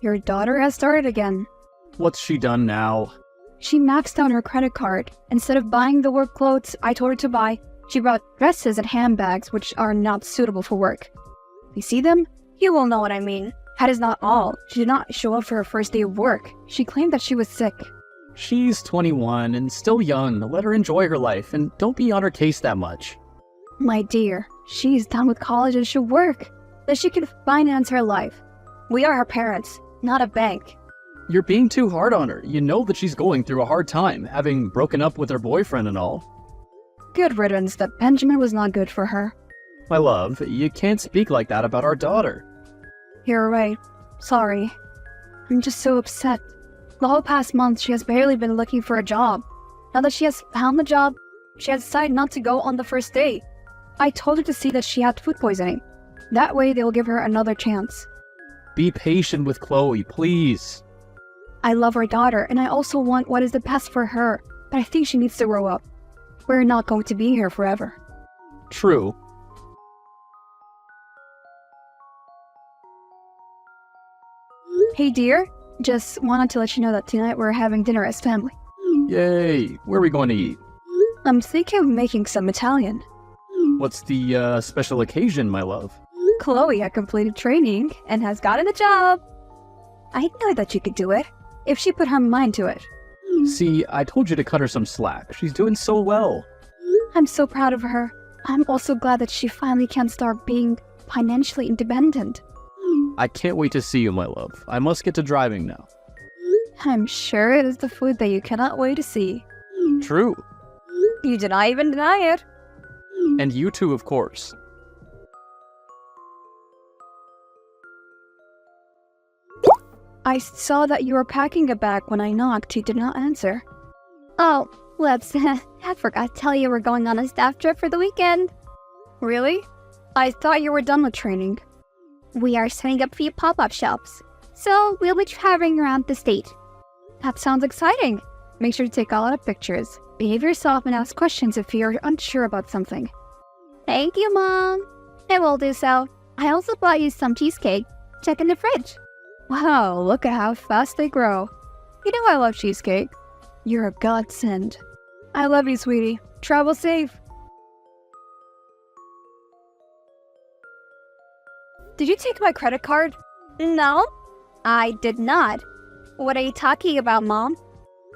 Your daughter has started again. What's she done now? She maxed out her credit card. Instead of buying the work clothes I told her to buy, she bought dresses and handbags which are not suitable for work. You see them? You will know what I mean. That is not all. She did not show up for her first day of work. She claimed that she was sick. She's 21 and still young. Let her enjoy her life and don't be on her case that much. My dear, she's done with college and should work. Then she can finance her life. We are her parents, not a bank. You're being too hard on her. You know that she's going through a hard time, having broken up with her boyfriend and all. Good riddance that Benjamin was not good for her. My love, you can't speak like that about our daughter. You're right. Sorry. I'm just so upset. The whole past month she has barely been looking for a job. Now that she has found the job, she has decided not to go on the first day. I told her to see that she had food poisoning. That way they will give her another chance. Be patient with Chloe, please. I love our daughter, and I also want what is the best for her, but I think she needs to grow up. We're not going to be here forever. True. Hey dear, just wanted to let you know that tonight we're having dinner as family. Yay! Where are we going to eat? I'm thinking of making some Italian. What's the special occasion, my love? Chloe had completed training and has gotten a job. I know that she could do it, if she put her mind to it. See, I told you to cut her some slack. She's doing so well. I'm so proud of her. I'm also glad that she finally can start being financially independent. I can't wait to see you, my love. I must get to driving now. I'm sure it is the food that you cannot wait to see. True. You did not even deny it. And you too, of course. I saw that you were packing a bag when I knocked. You did not answer. Oh, whoops. I forgot to tell you we're going on a staff trip for the weekend. Really? I thought you were done with training. We are setting up a few pop-up shops, so we'll be traveling around the state. That sounds exciting. Make sure to take a lot of pictures. Behave yourself and ask questions if you're unsure about something. Thank you, Mom. I will do so. I also bought you some cheesecake. Check in the fridge. Wow, look at how fast they grow. You know I love cheesecake. You're a godsend. I love you, sweetie. Travel safe. Did you take my credit card? No, I did not. What are you talking about, Mom?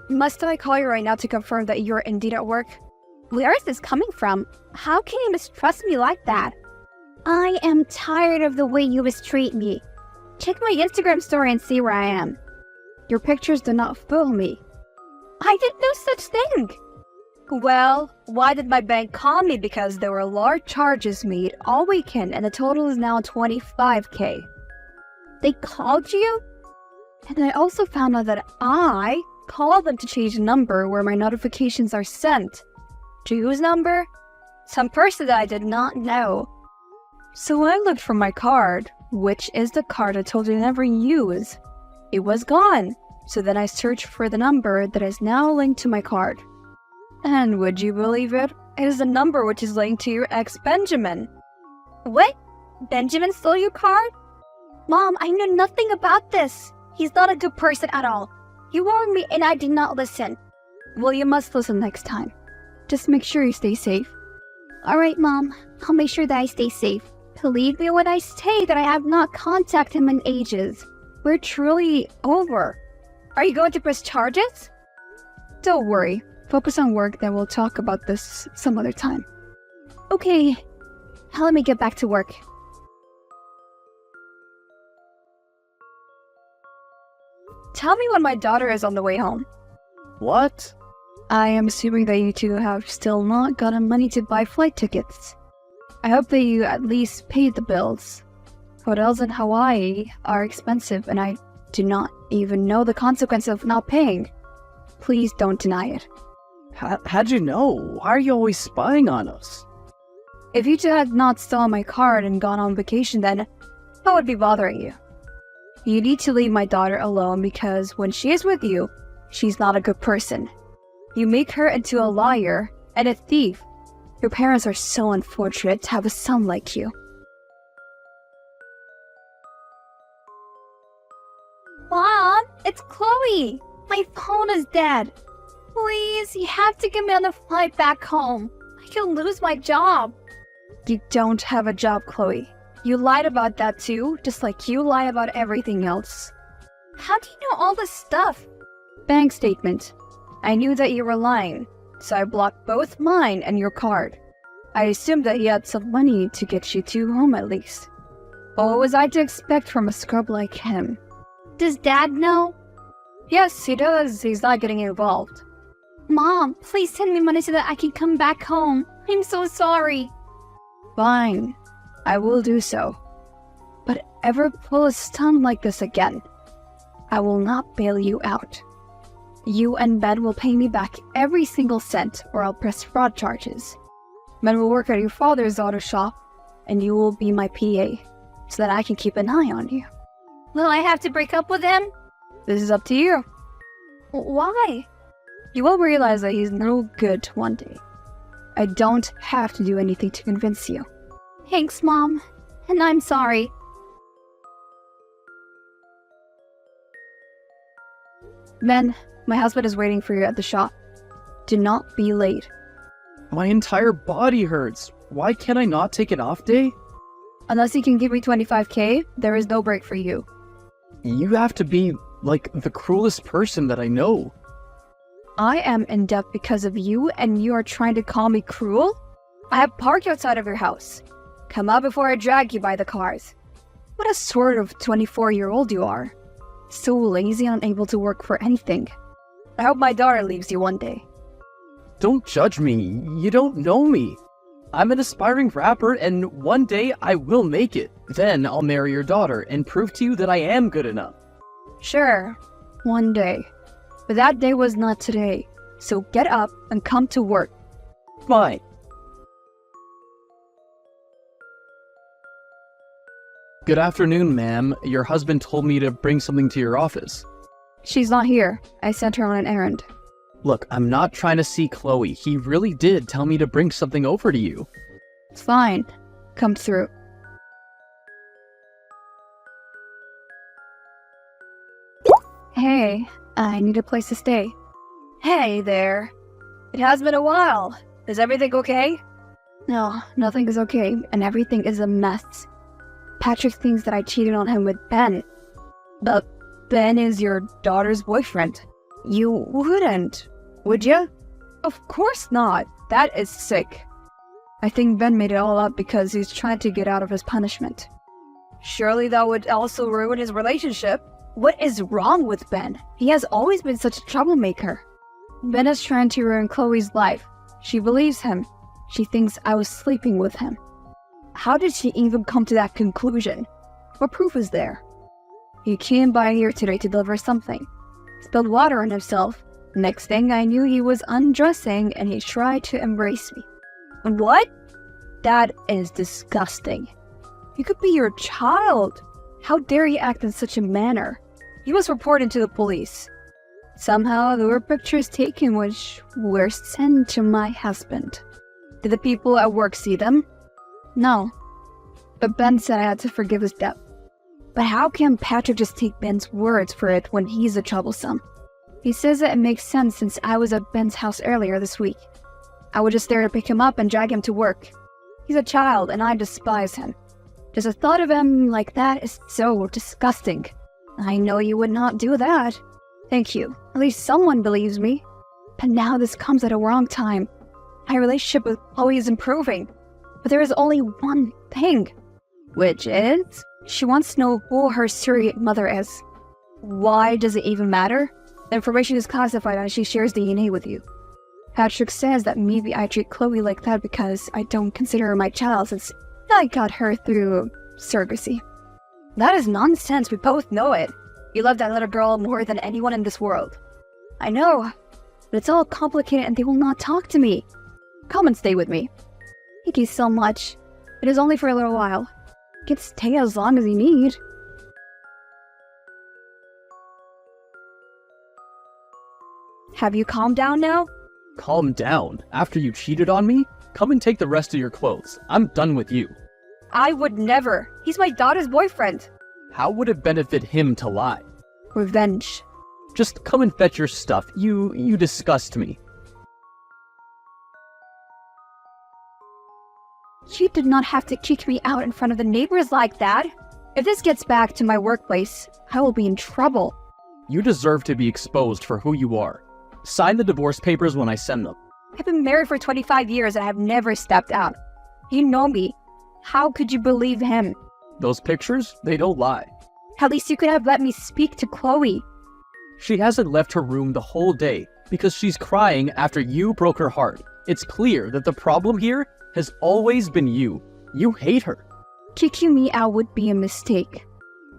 Must I call you right now to confirm that you're indeed at work? Where is this coming from? How can you mistrust me like that? I am tired of the way you mistreat me. Check my Instagram story and see where I am. Your pictures do not fool me. I did no such thing. Well, why did my bank call me? Because there were large charges made all weekend and the total is now 25K. They called you? And I also found out that I called them to change the number where my notifications are sent. To whose number? Some person that I did not know. So I looked for my card, which is the card I told you to never use. It was gone. So then I searched for the number that is now linked to my card. And would you believe it? It is the number which is linked to your ex Benjamin. What? Benjamin stole your card? Mom, I knew nothing about this. He's not a good person at all. He warned me and I did not listen. Well, you must listen next time. Just make sure you stay safe. Alright, Mom. I'll make sure that I stay safe. Believe me when I say that I have not contacted him in ages. We're truly over. Are you going to press charges? Don't worry. Focus on work, then we'll talk about this some other time. Okay. Now let me get back to work. Tell me when my daughter is on the way home. What? I am assuming that you two have still not gotten money to buy flight tickets. I hope that you at least paid the bills. Hotels in Hawaii are expensive and I do not even know the consequence of not paying. Please don't deny it. How'd you know? Why are you always spying on us? If you two had not stolen my card and gone on vacation, then I would be bothering you. You need to leave my daughter alone because when she is with you, she's not a good person. You make her into a liar and a thief. Your parents are so unfortunate to have a son like you. It's Chloe! My phone is dead. Please, you have to get me on the flight back home. I can lose my job. You don't have a job, Chloe. You lied about that too, just like you lie about everything else. How do you know all this stuff? Bank statement. I knew that you were lying, so I blocked both mine and your card. I assumed that he had some money to get you to home at least. But what was I to expect from a scrub like him? Does Dad know? Yes, he does. He's not getting involved. Mom, please send me money so that I can come back home. I'm so sorry. Fine, I will do so. But ever pull a stunt like this again, I will not bail you out. You and Ben will pay me back every single cent or I'll press fraud charges. Ben will work at your father's auto shop and you will be my PA so that I can keep an eye on you. Will I have to break up with him? This is up to you. Why? You will realize that he's no good one day. I don't have to do anything to convince you. Thanks, Mom. And I'm sorry. Ben, my husband is waiting for you at the shop. Do not be late. My entire body hurts. Why can't I not take an off day? Unless you can give me 25K, there is no break for you. You have to be, like, the cruelest person that I know. I am in debt because of you, and you are trying to call me cruel? I have parked outside of your house. Come out before I drag you by the cars. What a sort of 24-year-old you are. So lazy and unable to work for anything. I hope my daughter leaves you one day. Don't judge me. You don't know me. I'm an aspiring rapper, and one day I will make it. Then I'll marry your daughter and prove to you that I am good enough. Sure, one day. But that day was not today. So get up and come to work. Fine. Good afternoon, ma'am. Your husband told me to bring something to your office. She's not here. I sent her on an errand. Look, I'm not trying to see Chloe. He really did tell me to bring something over to you. It's fine. Come through. Hey, I need a place to stay. Hey there. It has been a while. Is everything okay? No, nothing is okay, and everything is a mess. Patrick thinks that I cheated on him with Ben. But Ben is your daughter's boyfriend. You wouldn't, would you? Of course not. That is sick. I think Ben made it all up because he's trying to get out of his punishment. Surely that would also ruin his relationship. What is wrong with Ben? He has always been such a troublemaker. Ben is trying to ruin Chloe's life. She believes him. She thinks I was sleeping with him. How did she even come to that conclusion? What proof is there? He came by here today to deliver something. Spilled water on himself. Next thing I knew, he was undressing and he tried to embrace me. What? That is disgusting. He could be your child. How dare he act in such a manner? He was reported to the police. Somehow there were pictures taken which were sent to my husband. Did the people at work see them? No. But Ben said I had to forgive his debt. But how can Patrick just take Ben's words for it when he's a troublesome? He says that it makes sense since I was at Ben's house earlier this week. I was just there to pick him up and drag him to work. He's a child and I despise him. Just the thought of him like that is so disgusting. I know you would not do that. Thank you. At least someone believes me. But now this comes at a wrong time. My relationship with Chloe is improving. But there is only one thing. Which is, she wants to know who her surrogate mother is. Why does it even matter? The information is classified and she shares DNA with you. Patrick says that maybe I treat Chloe like that because I don't consider her my child since I got her through surrogacy. That is nonsense, we both know it. You love that little girl more than anyone in this world. I know, but it's all complicated and they will not talk to me. Come and stay with me. Thank you so much. It is only for a little while. You can stay as long as you need. Have you calmed down now? Calm down. After you cheated on me, come and take the rest of your clothes. I'm done with you. I would never. He's my daughter's boyfriend. How would it benefit him to lie? Revenge. Just come and fetch your stuff. You disgust me. You did not have to kick me out in front of the neighbors like that. If this gets back to my workplace, I will be in trouble. You deserve to be exposed for who you are. Sign the divorce papers when I send them. I've been married for 25 years and I have never stepped out. You know me. How could you believe him? Those pictures, they don't lie. At least you could have let me speak to Chloe. She hasn't left her room the whole day because she's crying after you broke her heart. It's clear that the problem here has always been you. You hate her. Kicking me out would be a mistake.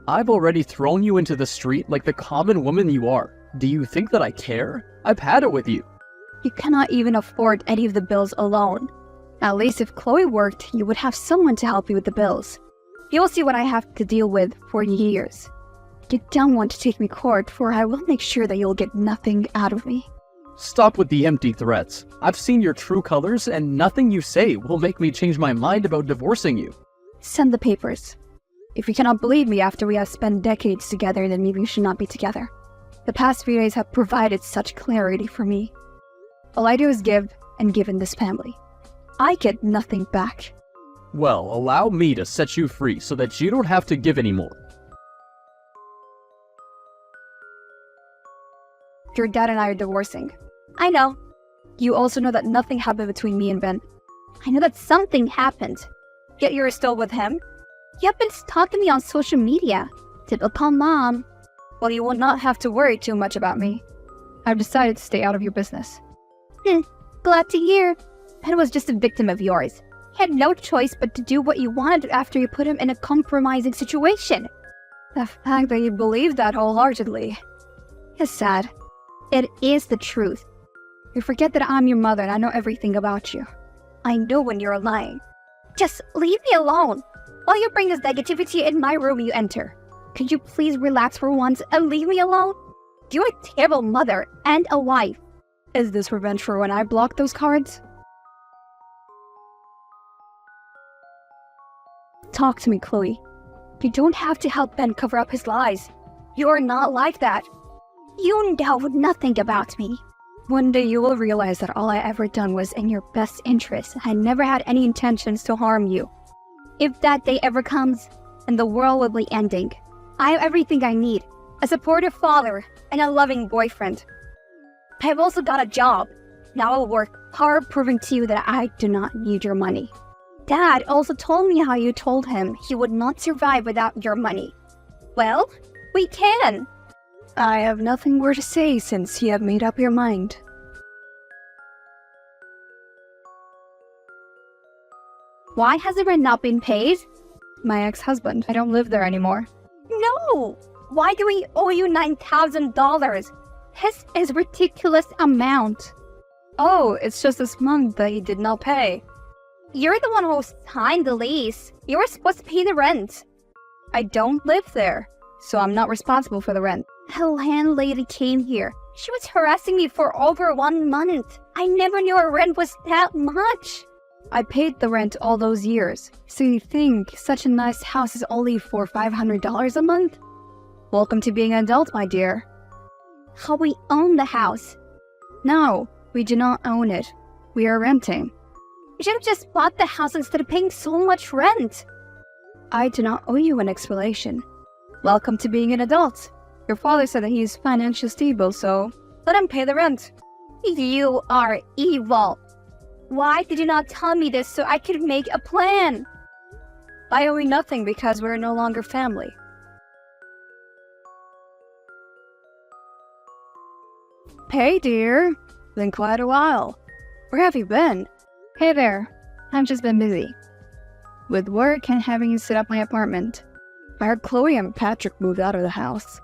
I've already thrown you into the street like the common woman you are. Do you think that I care? I've had it with you. You cannot even afford any of the bills alone. At least if Chloe worked, you would have someone to help you with the bills. You'll see what I have to deal with for years. You don't want to take me to court, for I will make sure that you'll get nothing out of me. Stop with the empty threats. I've seen your true colors, and nothing you say will make me change my mind about divorcing you. Send the papers. If you cannot believe me after we have spent decades together, then maybe we should not be together. The past few days have provided such clarity for me. All I do is give and give in this family. I get nothing back. Well, allow me to set you free so that you don't have to give anymore. Your dad and I are divorcing. I know. You also know that nothing happened between me and Ben. I know that something happened. Yet you're still with him? You have been stalking me on social media. Typical mom. Well, you will not have to worry too much about me. I've decided to stay out of your business. Glad to hear. Ben was just a victim of yours. He had no choice but to do what you wanted after you put him in a compromising situation. The fact that you believe that wholeheartedly is sad. It is the truth. You forget that I'm your mother and I know everything about you. I know when you're lying. Just leave me alone. While you bring this negativity in my room you enter. Could you please relax for once and leave me alone? You're a terrible mother and a wife. Is this revenge for when I blocked those cards? Talk to me, Chloe. You don't have to help Ben cover up his lies. You're not like that. You know nothing about me. One day you will realize that all I ever done was in your best interest. I never had any intentions to harm you. If that day ever comes, and the world will be ending, I have everything I need. A supportive father and a loving boyfriend. I have also got a job. Now I'll work hard proving to you that I do not need your money. Dad also told me how you told him he would not survive without your money. Well, we can. I have nothing more to say since you have made up your mind. Why has the rent not been paid? My ex-husband. I don't live there anymore. No! Why do we owe you $9,000? This is a ridiculous amount. Oh, it's just this month that he did not pay. You're the one who signed the lease. You were supposed to pay the rent. I don't live there, so I'm not responsible for the rent. A landlady came here. She was harassing me for over 1 month. I never knew her rent was that much. I paid the rent all those years. So you think such a nice house is only for $500 a month? Welcome to being an adult, my dear. How we own the house? No, we do not own it. We are renting. You should have just bought the house instead of paying so much rent. I do not owe you an explanation. Welcome to being an adult. Your father said that he is financially stable, so let him pay the rent. You are evil. Why did you not tell me this so I could make a plan? I owe you nothing because we're no longer family. Hey, dear. Been quite a while. Where have you been? Hey there. I've just been busy. With work and having you set up my apartment. I heard Chloe and Patrick moved out of the house.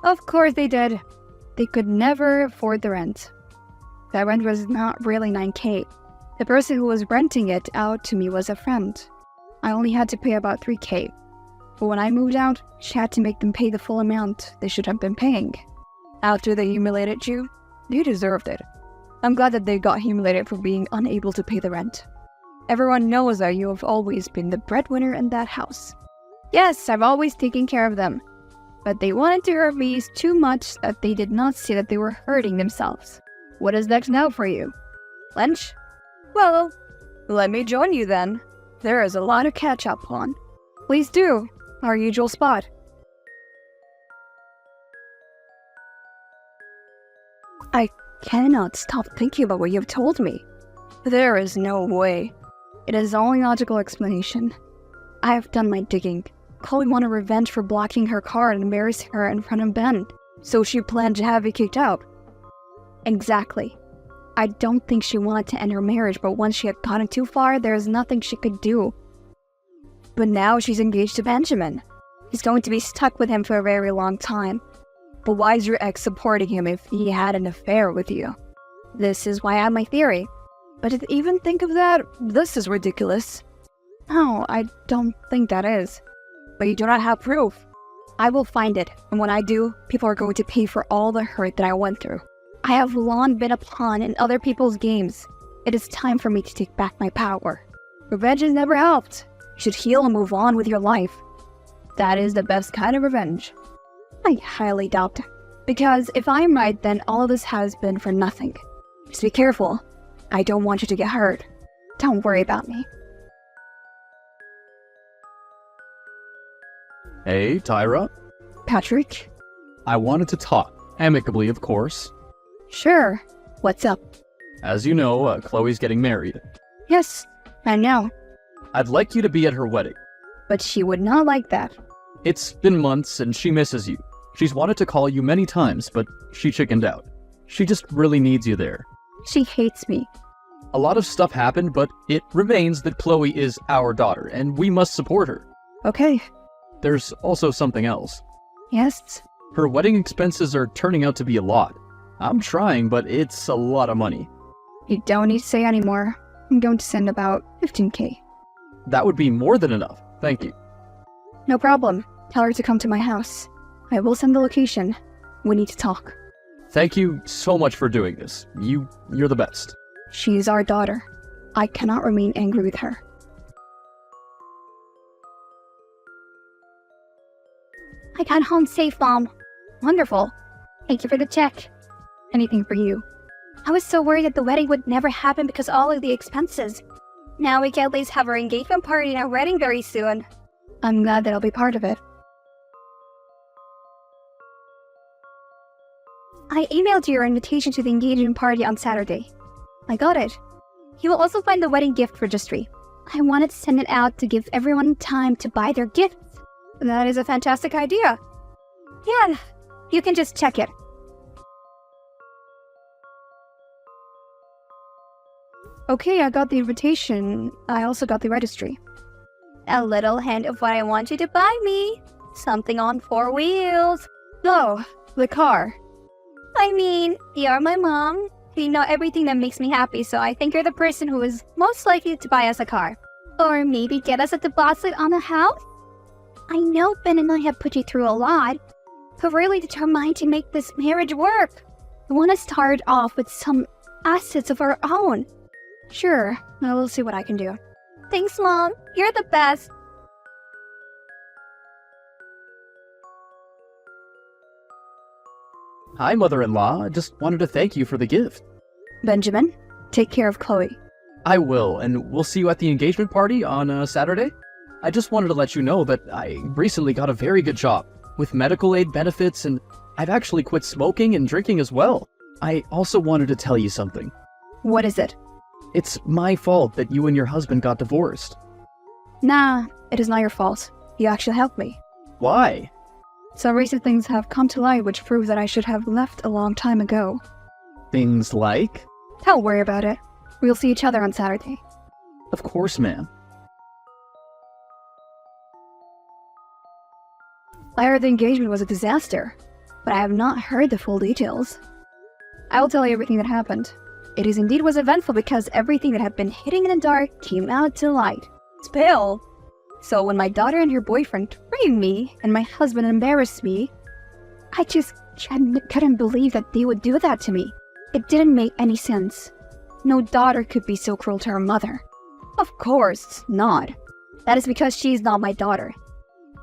Of course they did. They could never afford the rent. That rent was not really $9K. The person who was renting it out to me was a friend. I only had to pay about $3K. But when I moved out, she had to make them pay the full amount they should have been paying. After they humiliated you, you deserved it. I'm glad that they got humiliated for being unable to pay the rent. Everyone knows that you have always been the breadwinner in that house. Yes, I've always taken care of them. but they wanted to hurt me too much that they did not see that they were hurting themselves. What is next now for you? Lunch? Well, let me join you then. There is a lot to catch up on. Please do. Our usual spot. I cannot stop thinking about what you've told me. There is no way. It is the only logical explanation. I have done my digging. Chloe wanted revenge for blocking her car and embarrassing her in front of Ben, so she planned to have you kicked out. Exactly. I don't think she wanted to end her marriage, but once she had gotten too far, there is nothing she could do. But now she's engaged to Benjamin. He's going to be stuck with him for a very long time. But why is your ex supporting him if he had an affair with you? This is why I have my theory. But to even think of that, this is ridiculous. No, I don't think that is. But you do not have proof. I will find it, and when I do, people are going to pay for all the hurt that I went through. I have long been a pawn in other people's games. It is time for me to take back my power. Revenge has never helped. You should heal and move on with your life. That is the best kind of revenge. I highly doubt it. Because if I'm right, then all of this has been for nothing. Just be careful. I don't want you to get hurt. Don't worry about me. Hey, Tyra. Patrick? I wanted to talk. Amicably, of course. Sure. What's up? As you know, Chloe's getting married. Yes, I know. I'd like you to be at her wedding. But she would not like that. It's been months and she misses you. She's wanted to call you many times, but she chickened out. She just really needs you there. She hates me. A lot of stuff happened, but it remains that Chloe is our daughter, and we must support her. Okay. There's also something else. Yes? Her wedding expenses are turning out to be a lot. I'm trying, but it's a lot of money. You don't need to say anymore. I'm going to send about 15K. That would be more than enough. Thank you. No problem. Tell her to come to my house. I will send the location. We need to talk. Thank you so much for doing this. You're the best. She's our daughter. I cannot remain angry with her. I got home safe, Mom. Wonderful. Thank you for the check. Anything for you. I was so worried that the wedding would never happen because of all of the expenses. Now we can at least have our engagement party and our wedding very soon. I'm glad that I'll be part of it. I emailed you your invitation to the engagement party on Saturday. I got it. You will also find the wedding gift registry. I wanted to send it out to give everyone time to buy their gifts. That is a fantastic idea. Yeah, you can just check it. Okay, I got the invitation. I also got the registry. A little hint of what I want you to buy me. Something on 4 wheels. Oh, the car. I mean, you're my mom. You know everything that makes me happy, so I think you're the person who is most likely to buy us a car. Or maybe get us a deposit on a house? I know Ben and I have put you through a lot, but we're really determined to make this marriage work. We want to start off with some assets of our own. Sure, I will see what I can do. Thanks, Mom. You're the best. Hi, mother-in-law. I just wanted to thank you for the gift. Benjamin, take care of Chloe. I will, and we'll see you at the engagement party on Saturday. I just wanted to let you know that I recently got a very good job with medical aid benefits, and I've actually quit smoking and drinking as well. I also wanted to tell you something. What is it? It's my fault that you and your husband got divorced. Nah, it is not your fault. You actually helped me. Why? Some recent things have come to light which prove that I should have left a long time ago. Things like? Don't worry about it. We'll see each other on Saturday. Of course, ma'am. I heard the engagement was a disaster, but I have not heard the full details. I will tell you everything that happened. It is indeed was eventful because everything that had been hidden in the dark came out to light. Spill! So when my daughter and her boyfriend framed me and my husband embarrassed me, I just couldn't believe that they would do that to me. It didn't make any sense. No daughter could be so cruel to her mother. Of course not. That is because she's not my daughter.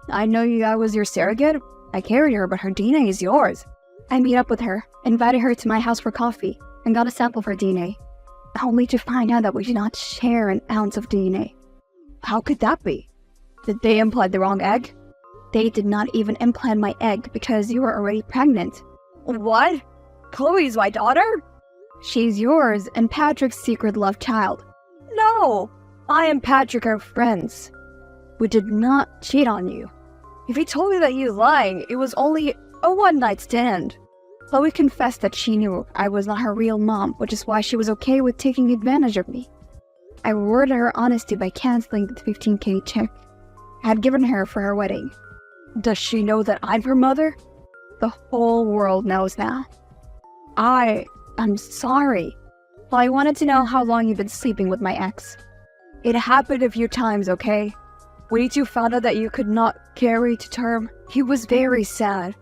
I know I was your surrogate, I carried her, but her DNA is yours. I meet up with her, invited her to my house for coffee, and got a sample of her DNA, only to find out that we do not share an ounce of DNA. How could that be? Did they implant the wrong egg? They did not even implant my egg because you were already pregnant. What? Chloe's my daughter? She's yours and Patrick's secret love child. No! I and Patrick are friends. We did not cheat on you. If he told me that he was lying, it was only a one-night stand. Chloe confessed that she knew I was not her real mom, which is why she was okay with taking advantage of me. I rewarded her honesty by canceling the $15K check I had given her for her wedding. Does she know that I'm her mother? The whole world knows now. I'm sorry. Well, I wanted to know how long you've been sleeping with my ex. It happened a few times, okay? When you two found out that you could not carry to term, he was very sad.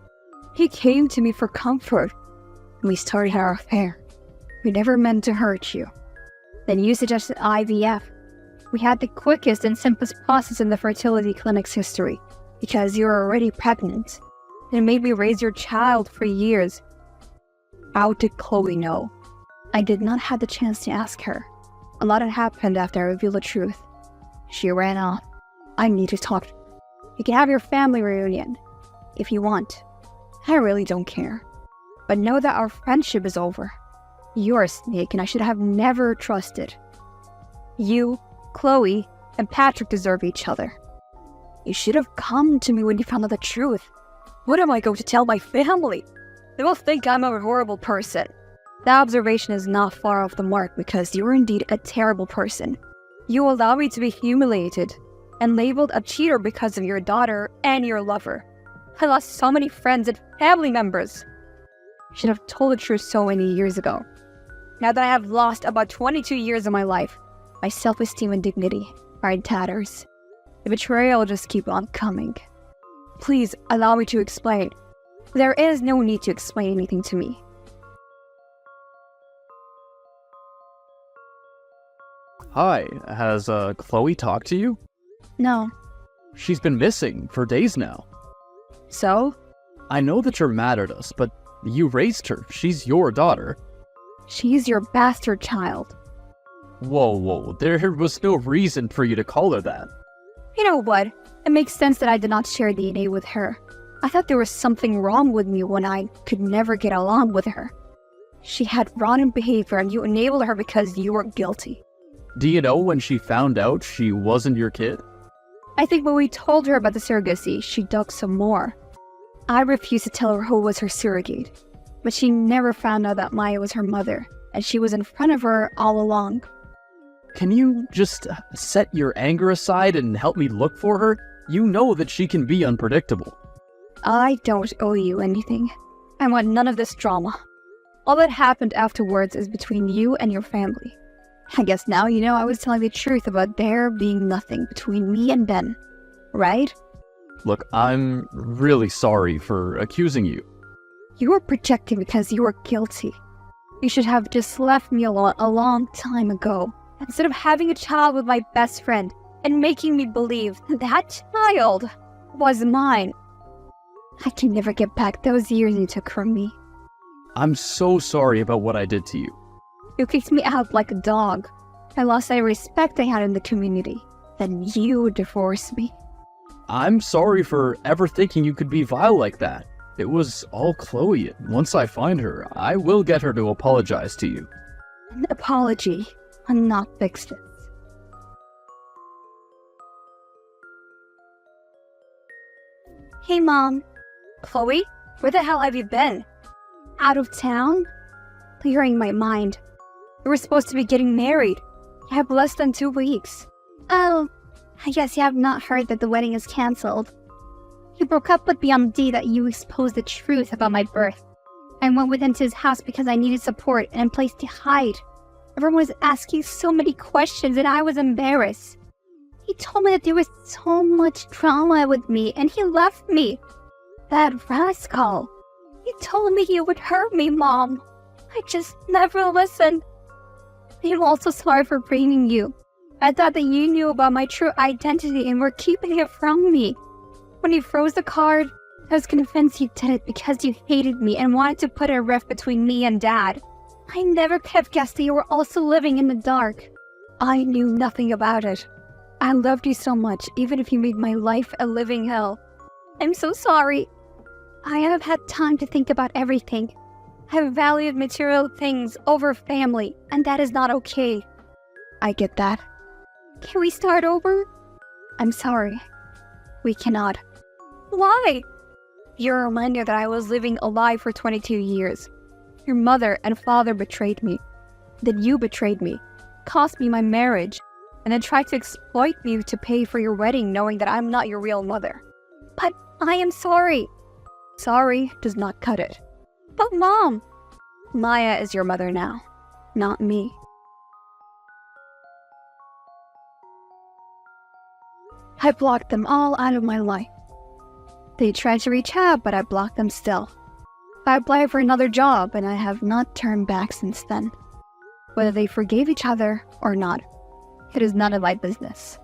He came to me for comfort. We started our affair. We never meant to hurt you. Then you suggested IVF. We had the quickest and simplest process in the fertility clinic's history, because you were already pregnant. It made me raise your child for years. How did Chloe know? I did not have the chance to ask her. A lot had happened after I revealed the truth. She ran off. I need to talk. You can have your family reunion, if you want. I really don't care. But know that our friendship is over. You're a snake and I should have never trusted. You, Chloe, and Patrick deserve each other. You should have come to me when you found out the truth. What am I going to tell my family? They will think I'm a horrible person. That observation is not far off the mark because you are indeed a terrible person. You allow me to be humiliated and labeled a cheater because of your daughter and your lover. I lost so many friends and family members. I should have told the truth so many years ago. Now that I have lost about 22 years of my life, my self-esteem and dignity are in tatters. The betrayal will just keep on coming. Please allow me to explain. There is no need to explain anything to me. Hi, has Chloe talked to you? No. She's been missing for days now. So? I know that you're mad at us, but you raised her. She's your daughter. She's your bastard child. Whoa, there was no reason for you to call her that. You know what? It makes sense that I did not share DNA with her. I thought there was something wrong with me when I could never get along with her. She had rotten behavior and you enabled her because you were guilty. Do you know when she found out she wasn't your kid? I think when we told her about the surrogacy, she dug some more. I refused to tell her who was her surrogate, but she never found out that Maya was her mother, and she was in front of her all along. Can you just set your anger aside and help me look for her? You know that she can be unpredictable. I don't owe you anything. I want none of this drama. All that happened afterwards is between you and your family. I guess now you know I was telling the truth about there being nothing between me and Ben, right? Look, I'm really sorry for accusing you. You were projecting because you were guilty. You should have just left me alone a long time ago, instead of having a child with my best friend and making me believe that child was mine. I can never get back those years you took from me. I'm so sorry about what I did to you. You kicked me out like a dog. I lost any respect I had in the community. Then you divorced me. I'm sorry for ever thinking you could be vile like that. It was all Chloe. Once I find her, I will get her to apologize to you. An apology will not fix this. Hey, Mom. Chloe? Where the hell have you been? Out of town? Clearing my mind. We were supposed to be getting married. I have less than 2 weeks. Oh, I guess you have not heard that the wedding is cancelled. He broke up with me on the day that you exposed the truth about my birth. I went with him to his house because I needed support and a place to hide. Everyone was asking so many questions and I was embarrassed. He told me that there was so much drama with me and he left me. That rascal. He told me he would hurt me, Mom. I just never listened. I'm also sorry for blaming you. I thought that you knew about my true identity and were keeping it from me. When he froze the card, I was convinced you did it because you hated me and wanted to put a rift between me and Dad. I never could have guessed that you were also living in the dark. I knew nothing about it. I loved you so much, even if you made my life a living hell. I'm so sorry. I have had time to think about everything. I have valued material things over family, and that is not okay. I get that. Can we start over? I'm sorry. We cannot. Why? You're a reminder that I was living a lie for 22 years. Your mother and father betrayed me. That you betrayed me, cost me my marriage, and then tried to exploit me to pay for your wedding knowing that I'm not your real mother. But I am sorry. Sorry does not cut it. But Mom! Maya is your mother now, not me. I blocked them all out of my life. They tried to reach out, but I blocked them still. I applied for another job, and I have not turned back since then. Whether they forgave each other or not, it is none of my business.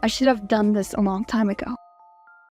I should have done this a long time ago.